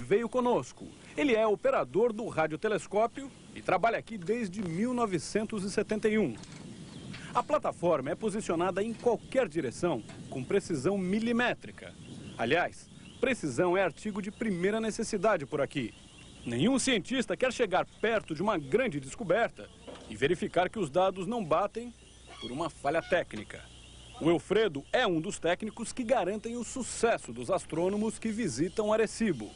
veio conosco. Ele é operador do radiotelescópio e trabalha aqui desde 1971. A plataforma é posicionada em qualquer direção, com precisão milimétrica. Aliás, precisão é artigo de primeira necessidade por aqui. Nenhum cientista quer chegar perto de uma grande descoberta e verificar que os dados não batem por uma falha técnica. O Wilfredo é um dos técnicos que garantem o sucesso dos astrônomos que visitam Arecibo.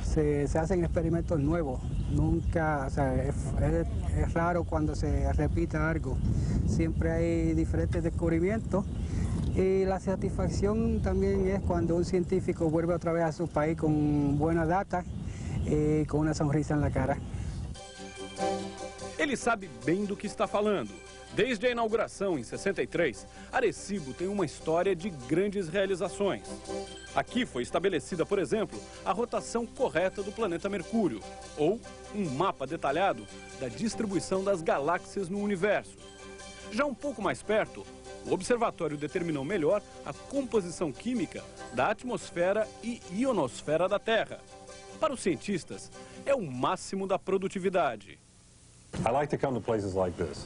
Se hacen experimentos nuevos, nunca, o sea, es raro cuando se repita algo. Siempre hay diferentes descubrimientos y la satisfacción también es cuando un científico vuelve otra vez a su país con buena data y con una sonrisa en la cara. Ele sabe bem do que está falando. Desde a inauguração em 63, Arecibo tem uma história de grandes realizações. Aqui foi estabelecida, por exemplo, a rotação correta do planeta Mercúrio, ou um mapa detalhado da distribuição das galáxias no universo. Já um pouco mais perto, o observatório determinou melhor a composição química da atmosfera e ionosfera da Terra. Para os cientistas, é o máximo da produtividade. I like to come to places like this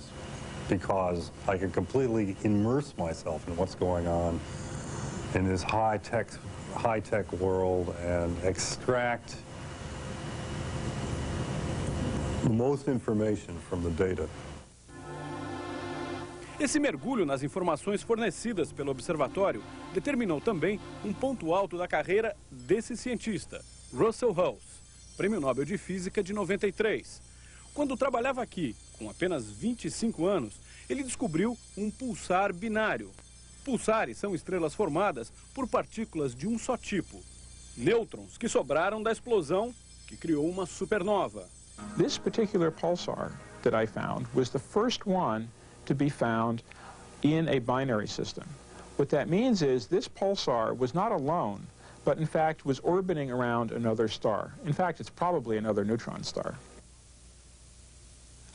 because I can completely immerse myself in what's going on in this high-tech world and extract the most information from the data. Esse mergulho nas informações fornecidas pelo observatório determinou também um ponto alto da carreira desse cientista, Russell Hulse, Prêmio Nobel de Física de 93. Quando trabalhava aqui, com apenas 25 anos, ele descobriu um pulsar binário. Pulsares são estrelas formadas por partículas de um só tipo, nêutrons que sobraram da explosão que criou uma supernova. This particular pulsar that I found was the first one to be found in a binary system. What that means is this pulsar was not alone, but in fact was orbiting around another star. In fact, it's probably another neutron star.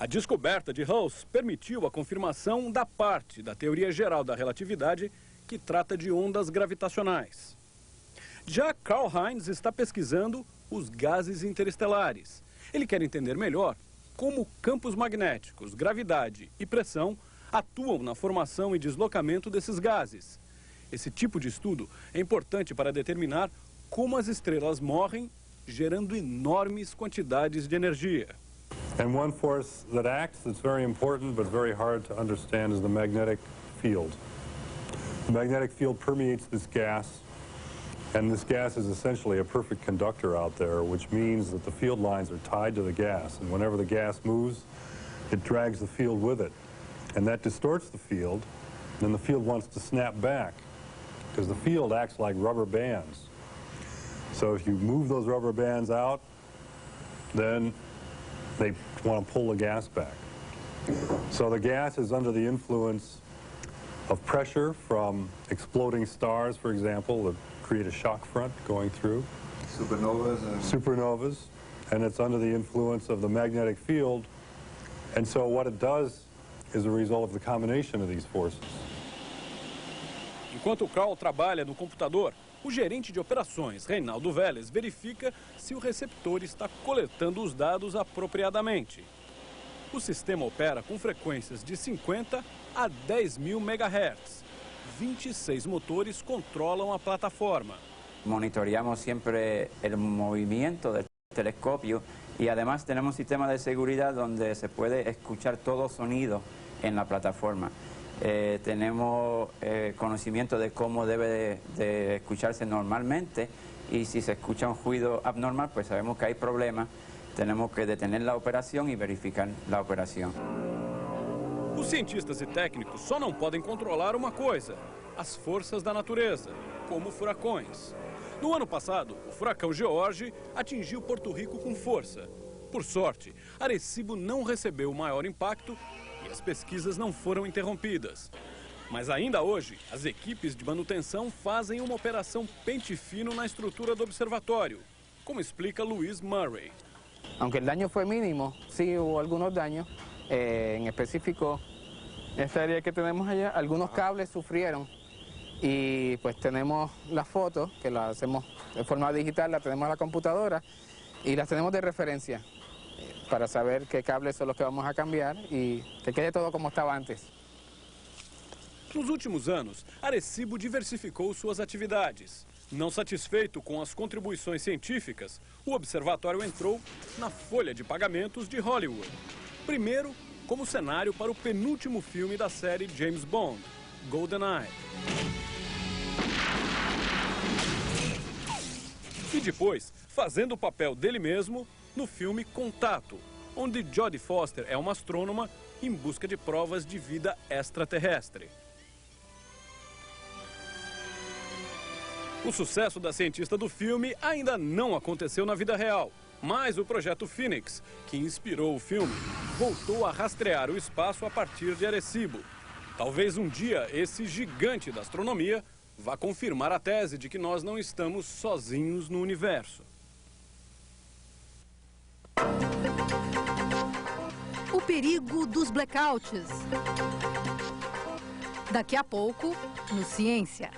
A descoberta de Hulse permitiu a confirmação da parte da teoria geral da relatividade que trata de ondas gravitacionais. Já Karl Heinz está pesquisando os gases interestelares. Ele quer entender melhor como campos magnéticos, gravidade e pressão atuam na formação e deslocamento desses gases. Esse tipo de estudo é importante para determinar como as estrelas morrem, gerando enormes quantidades de energia. And one force that acts that's very important but very hard to understand is the magnetic field. The magnetic field permeates this gas, and this gas is essentially a perfect conductor out there, which means that the field lines are tied to the gas, and whenever the gas moves, it drags the field with it. And that distorts the field, and the field wants to snap back, because the field acts like rubber bands. So if you move those rubber bands out, then they want to pull the gas back. So the gas is under the influence of pressure from exploding stars, for example, that create a shock front going through. Supernovas, and it's under the influence of the magnetic field. And so what it does is a result of the combination of these forces. Enquanto Karl trabalha no computador, o gerente de operações, Reinaldo Vélez, verifica se o receptor está coletando os dados apropriadamente. O sistema opera com frequências de 50 a 10 mil MHz. 26 motores controlam a plataforma. Monitoreamos siempre el movimiento del telescopio y además tenemos un sistema de seguridad donde se puede escuchar todo sonido en la plataforma. Tenemos conocimiento de cómo debe de escucharse normalmente y si se escucha un ruido abnormal, pues sabemos que hay problemas. Tenemos que detener la operación y verificar la operación. Os cientistas e técnicos só não podem controlar uma coisa: as forças da natureza, como furacões. No ano passado, o furacão George atingiu Porto Rico com força. Por sorte, Arecibo não recebeu o maior impacto e as pesquisas não foram interrompidas. Mas ainda hoje, as equipes de manutenção fazem uma operação pente fino na estrutura do observatório, como explica Luiz Murray. Aunque el daño fue mínimo, sí hubo algunos daños, en específico, esta área que tenemos allá, algunos cables sufrieron y pues tenemos las fotos que las hacemos de forma digital, las tenemos en la computadora y las tenemos de referencia para saber qué cables son los que vamos a cambiar y que quede todo como estaba antes. Nos últimos anos, Arecibo diversificou suas atividades. Não satisfeito com as contribuições científicas, o observatório entrou na folha de pagamentos de Hollywood. Primeiro, como cenário para o penúltimo filme da série James Bond, GoldenEye. E depois, fazendo o papel dele mesmo no filme Contato, onde Jodie Foster é uma astrônoma em busca de provas de vida extraterrestre. O sucesso da cientista do filme ainda não aconteceu na vida real, mas o projeto Phoenix, que inspirou o filme, voltou a rastrear o espaço a partir de Arecibo. Talvez um dia esse gigante da astronomia vá confirmar a tese de que nós não estamos sozinhos no universo. O perigo dos blackouts. Daqui a pouco, no Ciência.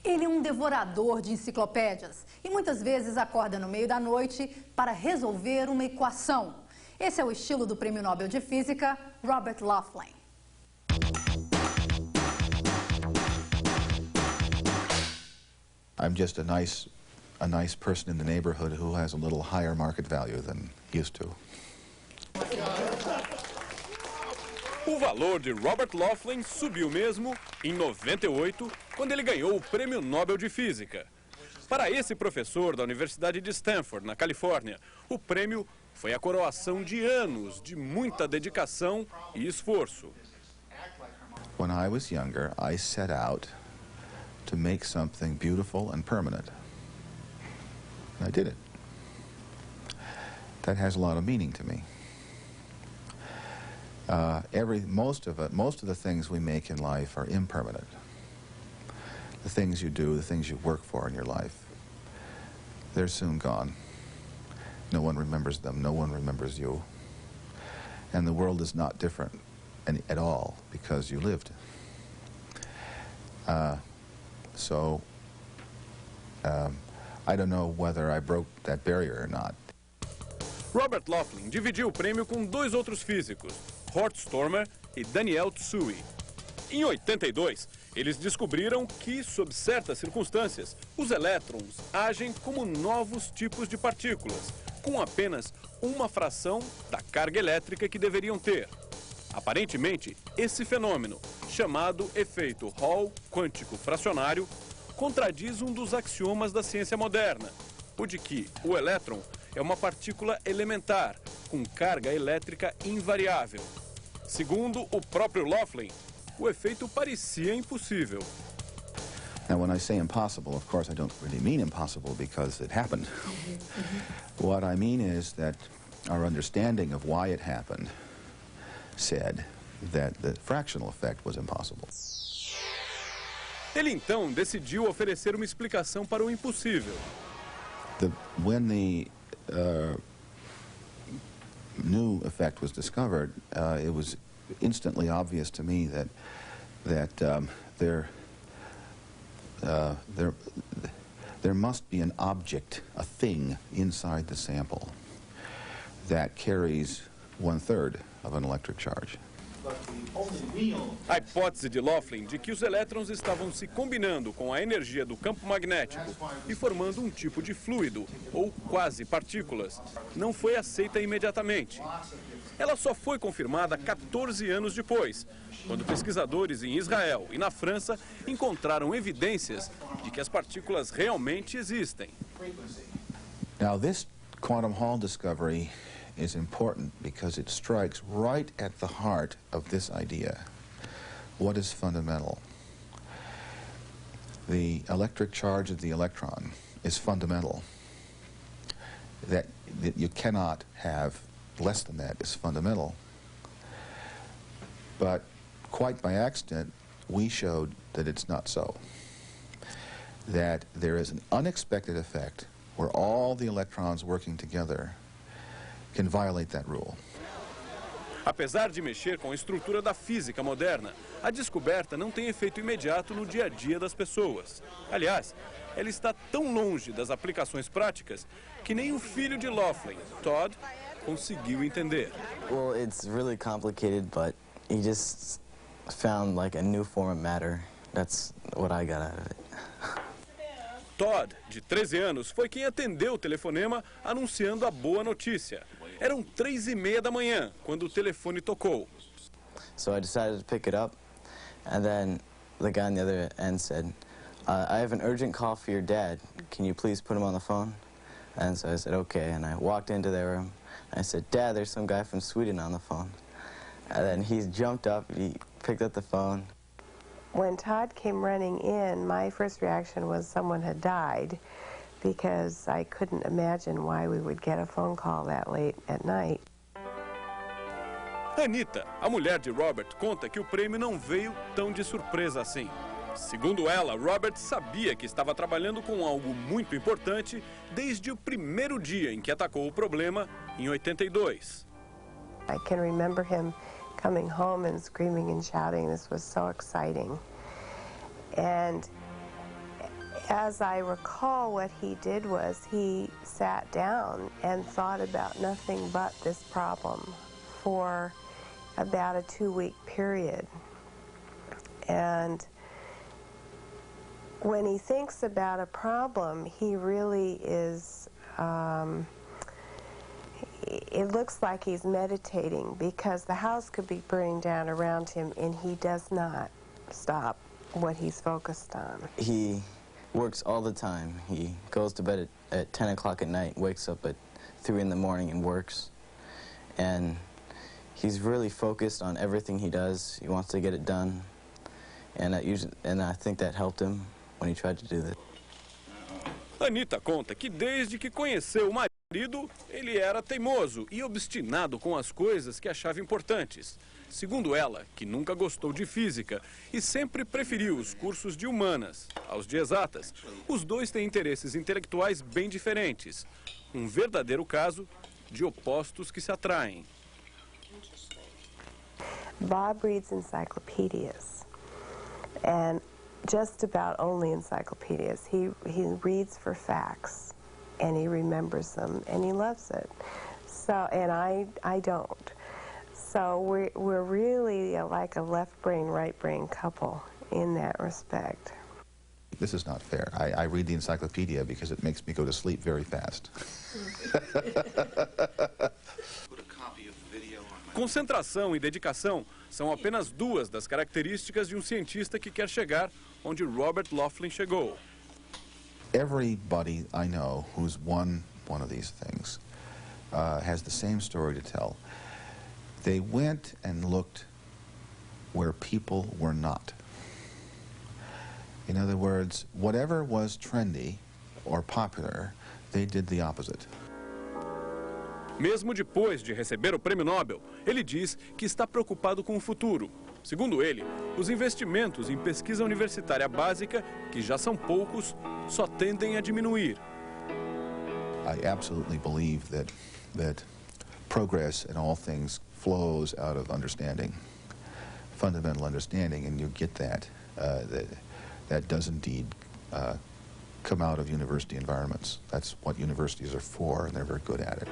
Ele é um devorador de enciclopédias e muitas vezes acorda no meio da noite para resolver uma equação. Esse é o estilo do Prêmio Nobel de Física, Robert Laughlin. I'm just a nice person in the neighborhood who has a little higher market value than used to. O valor de Robert Laughlin subiu mesmo em 98, quando ele ganhou o Prêmio Nobel de Física. Para esse professor da Universidade de Stanford, na Califórnia, o prêmio foi a coroação de anos de muita dedicação e esforço. When I was younger, I set out to make something beautiful and permanent. And I did it. That has a lot of meaning to me. Most of the things we make in life are impermanent. The things you do, the things you work for in your life, they're soon gone. No one remembers them, no one remembers you. And the world is not different at all because you lived. I don't know whether I broke that barrier or not. Robert Laughlin dividiu o prêmio com dois outros físicos, Hort Stormer e Daniel Tsui. Em 82, eles descobriram que, sob certas circunstâncias, os elétrons agem como novos tipos de partículas, com apenas uma fração da carga elétrica que deveriam ter. Aparentemente, esse fenômeno, chamado efeito Hall quântico fracionário, contradiz um dos axiomas da ciência moderna, o de que o elétron é uma partícula elementar, com carga elétrica invariável. Segundo o próprio Laughlin, o efeito parecia impossível. Now, when I say impossible, of course, I don't really mean impossible because it happened. What I mean is that our understanding of why it happened said that the fractional effect was impossible. Ele então decidiu oferecer uma explicação para o impossível. When the new effect was discovered, it was instantly obvious to me that there must be an object, a thing, inside the sample that carries 1/3 of an electric charge. A hipótese de Laughlin de que os elétrons estavam se combinando com a energia do campo magnético e formando um tipo de fluido, ou quase partículas, não foi aceita imediatamente. Ela só foi confirmada 14 anos depois, quando pesquisadores em Israel e na França encontraram evidências de que as partículas realmente existem. Now, this quantum Hall discovery is important because it strikes right at the heart of this idea. What is fundamental? The electric charge of the electron is fundamental. That you cannot have less than that is fundamental. But quite by accident, we showed that it's not so. That there is an unexpected effect where all the electrons working together can violate that rule. Apesar de mexer com a estrutura da física moderna, a descoberta não tem efeito imediato no dia a dia das pessoas. Aliás, ela está tão longe das aplicações práticas que nem o filho de Laughlin, Todd, conseguiu entender. Well, it's really complicated, but he just found like a new form of matter. That's what I got out of it. Todd, de 13 anos, foi quem atendeu o telefonema anunciando a boa notícia. Eram 3:30 da manhã quando o telefone tocou. So I decided to pick it up, and then the guy on the other end said, I have an urgent call for your dad. Can you please put him on the phone? And so I said, okay, and I walked into their room. I said, Dad, there's some guy from Sweden on the phone. And then he jumped up, he picked up the phone. When Todd came running in, my first reaction was someone had died, because I couldn't imagine why we would get a phone call that late at night. Anita, a mulher de Robert, conta que o prêmio não veio tão de surpresa assim. Segundo ela, Robert sabia que estava trabalhando com algo muito importante desde o primeiro dia em que atacou o problema, em 82. I can remember him coming home and screaming and shouting. This was so exciting. And as I recall, what he did was he sat down and thought about nothing but this problem for about a 2-week period. And when he thinks about a problem, he really is, it looks like he's meditating, because the house could be burning down around him and he does not stop what he's focused on. He works all the time. He goes to bed at 10 o'clock at night, wakes up at 3 in the morning and works. And he's really focused on everything he does. He wants to get it done. And I think that helped him when he tried to do that. Anita conta que desde que conheceu o marido, ele era teimoso e obstinado com as coisas que achava importantes. Segundo ela, que nunca gostou de física e sempre preferiu os cursos de humanas aos de exatas, os dois têm interesses intelectuais bem diferentes. Um verdadeiro caso de opostos que se atraem. Bob reads encyclopedias, and just about only encyclopedias. He reads for facts, and he remembers them, and he loves it. So, and I don't. So we're really like a left brain, right brain couple in that respect. This is not fair. I read the encyclopedia because it makes me go to sleep very fast. Concentração e dedicação são apenas duas das características de um cientista que quer chegar onde Robert Laughlin chegou. Everybody I know who's won one of these things has the same story to tell. They went and looked where people were not. In other words, whatever was trendy or popular, they did the opposite. Mesmo depois de receber o prêmio Nobel, ele diz que está preocupado com o futuro. Segundo ele, os investimentos em pesquisa universitária básica, que já são poucos, só tendem a diminuir. I absolutely believe that progress in all things flows out of understanding, fundamental understanding, and you get that. That does indeed come out of university environments. That's what universities are for, and they're very good at it.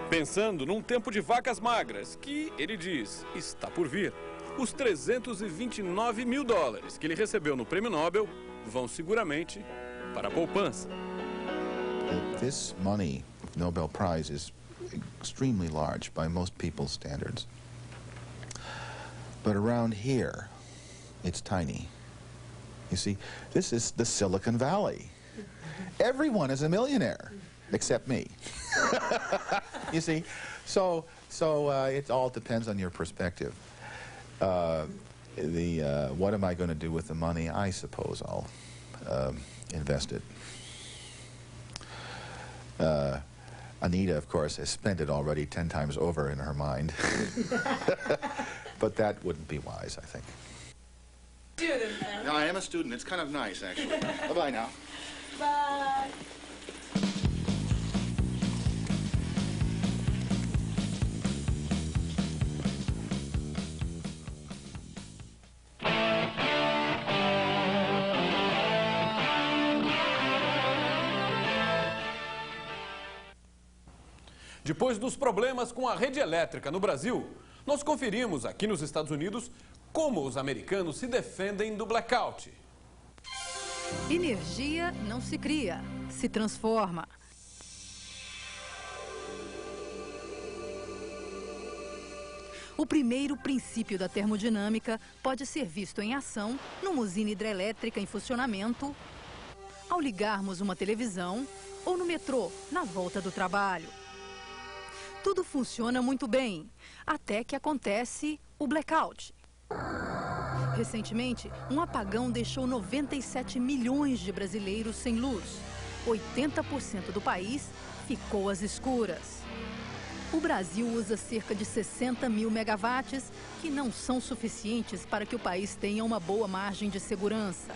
Pensando num tempo de vacas magras, que, ele diz, está por vir, os $329 mil que ele recebeu no prêmio Nobel vão seguramente para a poupança. This money, Nobel Prize, is extremely large by most people's standards. But around here, it's tiny. You see, this is the Silicon Valley. Everyone is a millionaire, except me. You see, so it all depends on your perspective. What am I going to do with the money? I suppose I'll invest it. Anita, of course, has spent it already 10 times over in her mind. But that wouldn't be wise, I think. No, I am a student. It's kind of nice, actually. Bye-bye now. Bye. Depois dos problemas com a rede elétrica no Brasil, nós conferimos aqui nos Estados Unidos como os americanos se defendem do blackout. Energia não se cria, se transforma. O primeiro princípio da termodinâmica pode ser visto em ação numa usina hidrelétrica em funcionamento, ao ligarmos uma televisão ou no metrô, na volta do trabalho. Tudo funciona muito bem, até que acontece o blackout. Recentemente, um apagão deixou 97 milhões de brasileiros sem luz. 80% do país ficou às escuras. O Brasil usa cerca de 60 mil megawatts, que não são suficientes para que o país tenha uma boa margem de segurança.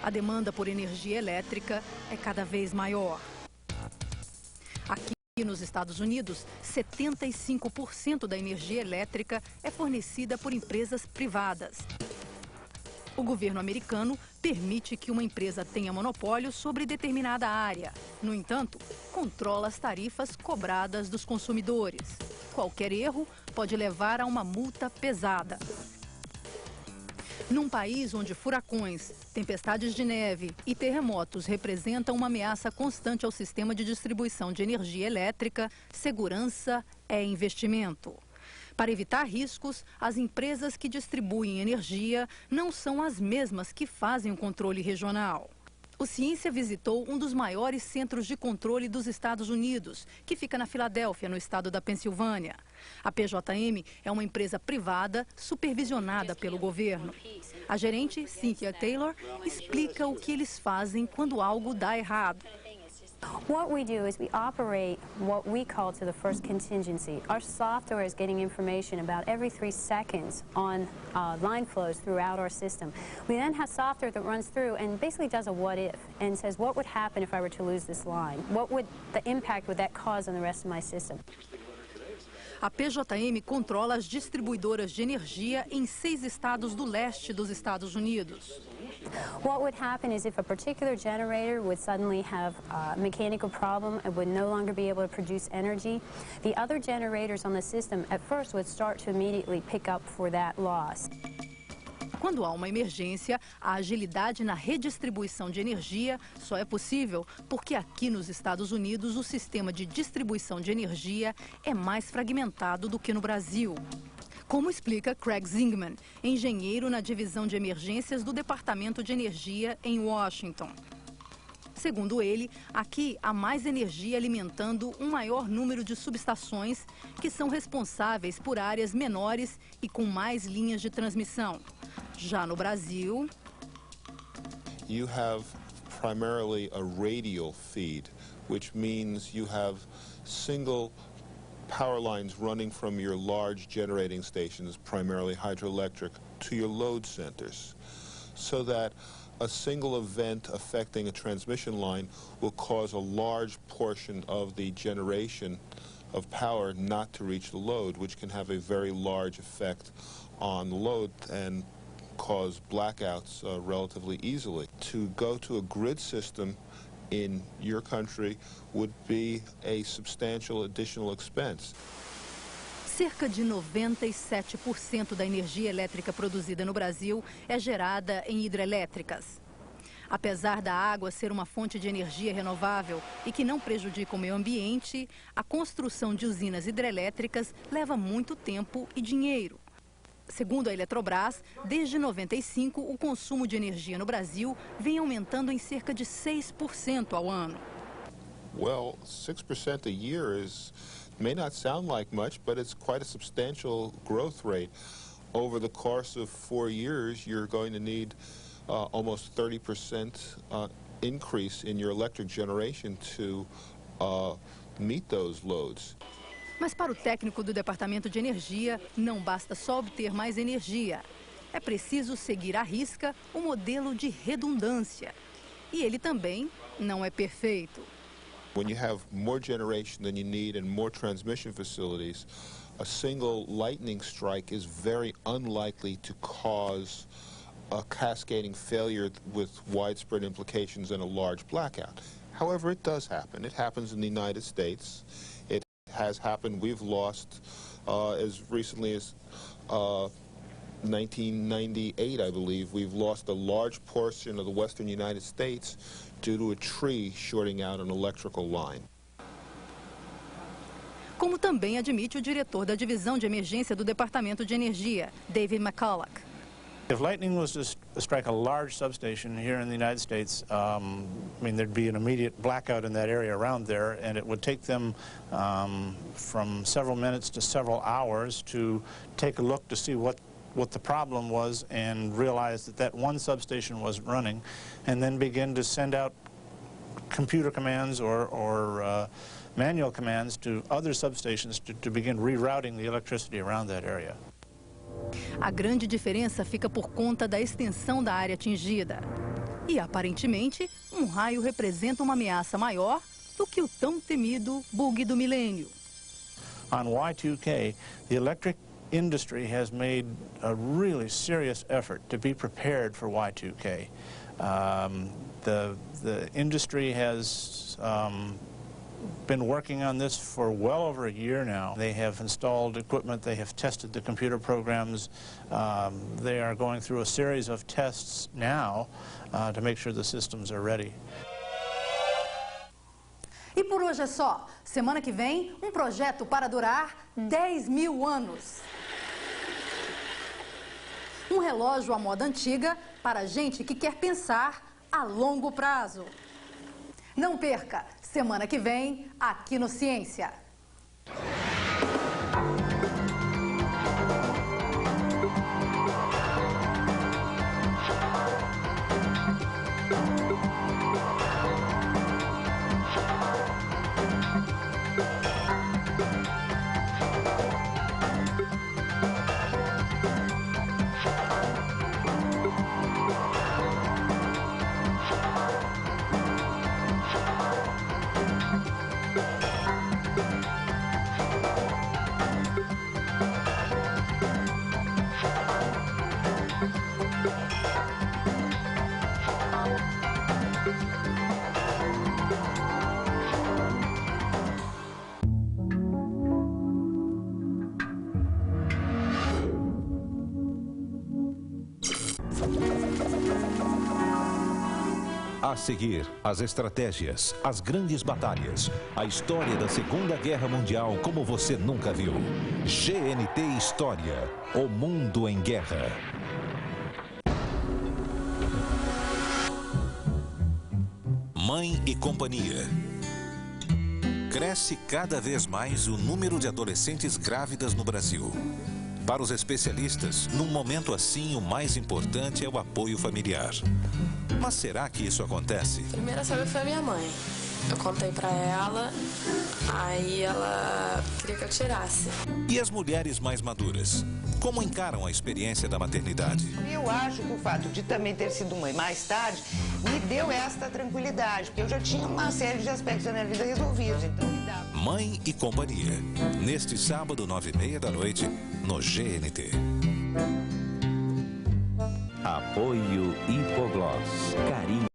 A demanda por energia elétrica é cada vez maior. Aqui nos Estados Unidos, 75% da energia elétrica é fornecida por empresas privadas. O governo americano permite que uma empresa tenha monopólio sobre determinada área. No entanto, controla as tarifas cobradas dos consumidores. Qualquer erro pode levar a uma multa pesada. Num país onde furacões, tempestades de neve e terremotos representam uma ameaça constante ao sistema de distribuição de energia elétrica, segurança é investimento. Para evitar riscos, as empresas que distribuem energia não são as mesmas que fazem o controle regional. O Ciência visitou um dos maiores centros de controle dos Estados Unidos, que fica na Filadélfia, no estado da Pensilvânia. A PJM é uma empresa privada supervisionada pelo governo. A gerente, Cynthia Taylor, explica o que eles fazem quando algo dá errado. What we do is we operate what we call to the first contingency. Our software is getting information about every 3 seconds on line flows throughout our system. We then have software that runs through and basically does a what if and says what would happen if I were to lose this line? What would the impact would that cause on the rest of my system? A PJM controla as distribuidoras de energia em 6 estados do leste dos Estados Unidos. What would happen is if a particular generator would suddenly have a mechanical problem and would no longer be able to produce energy, the other generators on the system at first would start to immediately pick up for that loss. Quando há uma emergência, a agilidade na redistribuição de energia só é possível porque aqui nos Estados Unidos o sistema de distribuição de energia é mais fragmentado do que no Brasil. Como explica Craig Zingman, engenheiro na divisão de emergências do Departamento de Energia em Washington. Segundo ele, aqui há mais energia alimentando um maior número de subestações que são responsáveis por áreas menores e com mais linhas de transmissão. Já no Brasil, you have primarily a radial feed, which means you have single power lines running from your large generating stations, primarily hydroelectric, to your load centers, so that a single event affecting a transmission line will cause a large portion of the generation of power not to reach the load, which can have a very large effect on the load and cause blackouts relatively easily. To go to a grid system in your country would be a substantial additional expense. cerca de 97% da energia elétrica produzida no Brasil é gerada em hidrelétricas. Apesar da água ser uma fonte de energia renovável e que não prejudica o meio ambiente, a construção de usinas hidrelétricas leva muito tempo e dinheiro. Segundo a Eletrobras, desde 95, o consumo de energia no Brasil vem aumentando em cerca de 6% ao ano. Well, 6% a year may not sound like much, but it's quite a substantial growth rate. Over the course of 4 years, you're going to need almost 30% increase in your electric generation to meet those loads. Mas para o técnico do Departamento de Energia, não basta só obter mais energia. É preciso seguir à risca o modelo de redundância. E ele também não é perfeito. When you have more generation than you need and more transmission facilities, a single lightning strike is very unlikely to cause a cascading failure with widespread implications and a large blackout. However, it does happen. It happens in the United States. It has happened. We've lost, as recently as 1998, I believe, we've lost a large portion of the western United States due to a tree shorting out an electrical line. Como também admite o diretor da divisão de emergência do Departamento de Energia, David McCulloch. If lightning was to strike a large substation here in the United States, I mean, there'd be an immediate blackout in that area around there, and it would take them from several minutes to several hours to take a look to see what the problem was and realize that that one substation wasn't running, and then begin to send out computer commands or manual commands to other substations to begin rerouting the electricity around that area. A grande diferença fica por conta da extensão da área atingida. E, aparentemente, um raio representa uma ameaça maior do que o tão temido bug do milênio. On Y2K, the electric industry has made a really serious effort to be prepared for Y2K. The industry has been working on this for well over a year now. They have installed equipment, they have tested the computer programs, they are going through a series of tests now to make sure the systems are ready. E por hoje é só. Semana que vem, um projeto para durar 10.000 anos. Um relógio à moda antiga para gente que quer pensar a longo prazo. Não perca, semana que vem, aqui no Ciência. A seguir, as estratégias, as grandes batalhas, a história da Segunda Guerra Mundial como você nunca viu. GNT História, o mundo em guerra. Mãe e companhia. Cresce cada vez mais o número de adolescentes grávidas no Brasil. Para os especialistas, num momento assim, o mais importante é o apoio familiar. Mas será que isso acontece? A primeira a saber foi a minha mãe. Eu contei pra ela, aí ela queria que eu tirasse. E as mulheres mais maduras? Como encaram a experiência da maternidade? Eu acho que o fato de também ter sido mãe mais tarde me deu esta tranquilidade, porque eu já tinha uma série de aspectos da minha vida resolvidos. Então me dava. Mãe e Companhia, neste sábado, 9h30 da noite, no GNT. Apoio Hipoglós. Carinho.